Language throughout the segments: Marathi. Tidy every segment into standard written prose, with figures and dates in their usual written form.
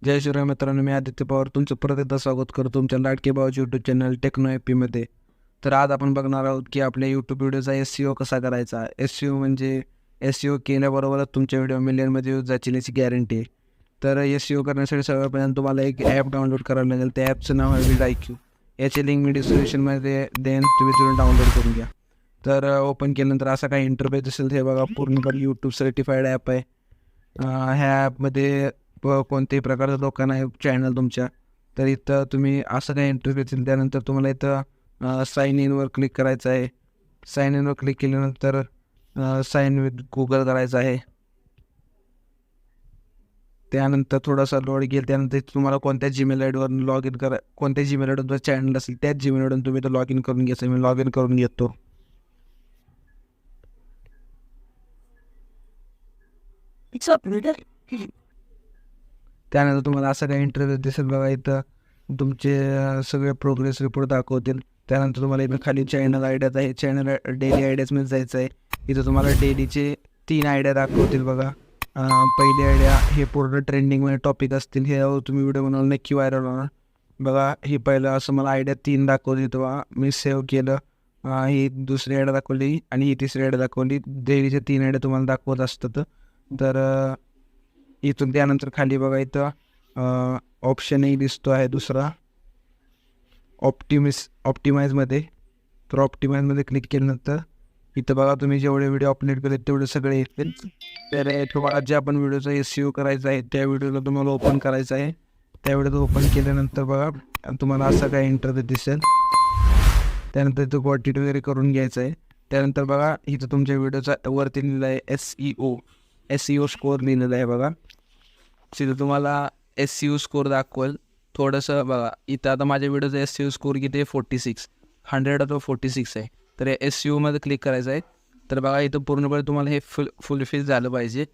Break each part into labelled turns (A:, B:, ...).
A: जय श्रीराम मित्रांनो, मी आदित्य पवार तुमचं परत एकदा स्वागत करतो तुमच्या लाडके भावाचे यूट्यूब चॅनल टेक्नो मध्ये. तर आज आपण बघणार आहोत की आपल्या यूट्यूब व्हिडिओचा SEO कसा करायचा. SEO म्हणजे SEO केल्याबरोबरच तुमच्या व्हिडिओ मिलियनमध्ये व्ह्यूज जातील याची गॅरंटी आहे. तर SEO करण्यासाठी सगळ्यात पहिल्यांदा तुम्हाला एक ॲप डाउनलोड करावं लागेल. त्या ॲपचं नाव आहे vidIQ. याची लिंक मी डिस्क्रिप्शनमध्ये देईन, तुम्ही तिथून डाउनलोड करून घ्या. तर ओपन केल्यानंतर असा काही इंटरफेस दिसेल. हे बघा, पूर्णपणे यूट्यूब सर्टिफाईड ॲप आहे. ह्या ॲपमध्ये कोणत्याही प्रकारचं लोकांना आहे चॅनल तुमच्या. तर इथं तुम्ही असं काही इंटरफेस येईल. त्यानंतर तुम्हाला इथं साइन इनवर क्लिक करायचं आहे. साइन इनवर क्लिक केल्यानंतर साइन विथ गुगल करायचं आहे. त्यानंतर थोडासा लोड घेईल. त्यानंतर तुम्हाला कोणत्या जीमेल आयडीवरून लॉग इन कोणत्या जीमेल आयडीवर चॅनल असेल त्याच जीमेल आयडीवरून तुम्ही इथं लॉग इन करून घ्यायचं. मी लॉग इन करून घेतो. त्यानंतर तुम्हाला असं काही इंटरव्ह्यू दिसेल बघा. इथं तुमचे सगळे प्रोग्रेस रिपोर्ट दाखवतील. त्यानंतर तुम्हाला इथं खाली चॅनल आयडियाज आहे. चॅनल डेली आयडियाजमध्ये जायचं आहे. इथं तुम्हाला डेलीचे 3 आयडिया दाखवतील बघा. पहिली आयडिया हे पूर्ण ट्रेंडिंगमध्ये टॉपिक असतील. हे तुम्ही व्हिडिओ बनवून नक्की व्हायरल होणार बघा. ही पहिलं असं मला आयडिया 3 दाखवली तेव्हा मी सेव्ह केलं. ही दुसरी आयडिया दाखवली आणि ही तिसरी आयडिया दाखवली. डेलीचे 3 आयडिया तुम्हाला दाखवत असतात. तर इथून त्यानंतर खाली बघा, इथं ऑप्शनही दिसतो आहे दुसरा ऑप्टिमाइजमध्ये. तर ऑप्टिमाइजमध्ये क्लिक केल्यानंतर इथं बघा, तुम्ही जेवढे व्हिडिओ अपलोड केले तेवढे सगळे येतील. तर तुम्हाला जे आपण व्हिडिओचा SEO करायचा आहे त्या व्हिडिओला तुम्हाला ओपन करायचं आहे. त्या व्हिडिओ ओपन केल्यानंतर बघा तुम्हाला असा काही इंटरव्ह्यू दिसेल. त्यानंतर इथं क्वांटिटी वगैरे करून घ्यायचं आहे. त्यानंतर बघा, इथं तुमच्या व्हिडिओचा वरती लिहिलं आहे SEO स्कोअर लिहिलेला आहे बघा. तिथं तुम्हाला SEO स्कोअर दाखवेल. थोडंसं बघा, इथं आता माझ्या व्हिडिओचा SEO स्कोअर किती आहे? 46, 100/46 आहे. तर SEOमध्ये क्लिक करायचं आहे. तर बघा, इथं पूर्णपणे तुम्हाला हे फुलफिल झालं पाहिजे.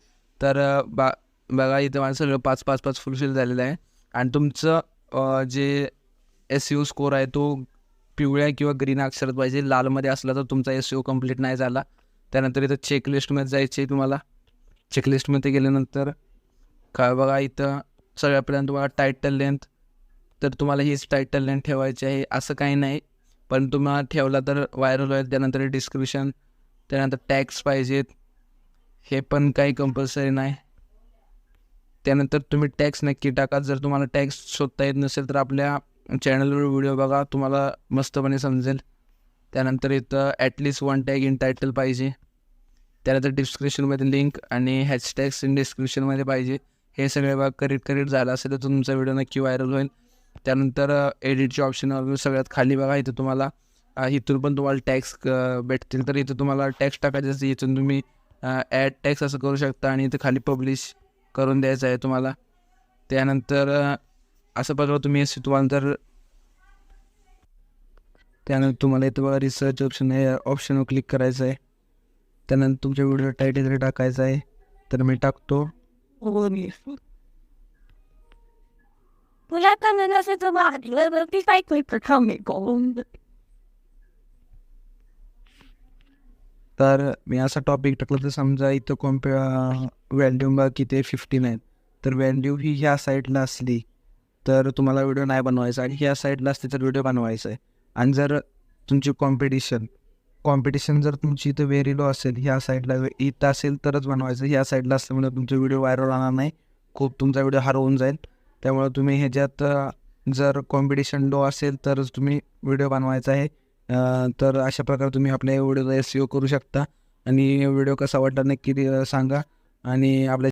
A: तर बघा, इथं माझं सगळं 5 फुलफिल झालेलं आहे. आणि तुमचं जे SEO स्कोअर आहे तो पिवळ्या किंवा ग्रीन अक्षरात पाहिजे. लालमध्ये असला तर तुमचा SEO कंप्लीट नाही झाला. त्यानंतर इथं चेकलिस्टमध्ये जायचे आहे तुम्हाला. चेकलिस्टमध्ये गेल्यानंतर काय बघा, इथं सगळ्यात पहिल्यांदा तुम्हाला टायटल लेंथ. तर तुम्हाला हीच टायटल लेंथ ठेवायची आहे असं काही नाही, पण तुम्हाला ठेवला तर व्हायरल होईल. त्यानंतर डिस्क्रिप्शन, त्यानंतर टॅग्स पाहिजेत. हे पण काही कंपल्सरी नाही. त्यानंतर तुम्ही टॅग्स नक्की टाका. जर तुम्हाला टॅग्स शोधता येत नसेल तर आपल्या चॅनलवर व्हिडिओ बघा, तुम्हाला मस्तपणे समजेल. त्यानंतर इथं ॲटलिस्ट 1 टॅग इन टायटल पाहिजे. त्यानंतर डिस्क्रिप्शनमध्ये लिंक आणि हॅशटॅग्स इन डिस्क्रिप्शनमध्ये पाहिजे. हे सगळे भाग करीत झालं असेल तर तुमचा व्हिडिओ नक्की व्हायरल होईल. त्यानंतर एडिटचे ऑप्शन सगळ्यात खाली बघा. इथं तुम्हाला इथून पण तुम्हाला टॅक्स भेटतील. तर इथं तुम्हाला टॅक्स टाकायचं असेल, इथून तुम्ही ॲड टॅक्स असं करू शकता आणि इथं खाली पब्लिश करून द्यायचं आहे तुम्हाला. त्यानंतर असं बघा तुम्ही त्यानंतर तुम्हाला इथं बघा रिसर्च ऑप्शन आहे, ऑप्शनवर क्लिक करायचं आहे. त्यानंतर तुमच्या व्हिडिओ टायटल टाकायचं आहे. तर मी टाकतो. तर मी असा टॉपिक टाकला तर समजा इथं व्हॅल्यू बघा किती आहे, 59. तर व्हॅल्यू ही ह्या साईडला असली तर तुम्हाला व्हिडिओ नाही बनवायचा आणि ह्या साईडला असते तर व्हिडिओ बनवायचा आहे. आणि जर तुमची कॉम्पिटिशन जर तुमची इथं व्हेरी लो असेल, ह्या साईडला इथं असेल तरच बनवायचं. ह्या साईडला असल्यामुळे तुमचा व्हिडिओ व्हायरल होणार नाही, खूप तुमचा व्हिडिओ हरवून जाईल. त्यामुळे तुम्ही ह्याच्यात जर कॉम्पिटिशन लो असेल तरच तुम्ही व्हिडिओ बनवायचा आहे. तर अशा प्रकारे तुम्ही आपल्या व्हिडिओचा SEO करू शकता. आणि व्हिडिओ कसा वाटला नक्की सांगा. आणि आपल्या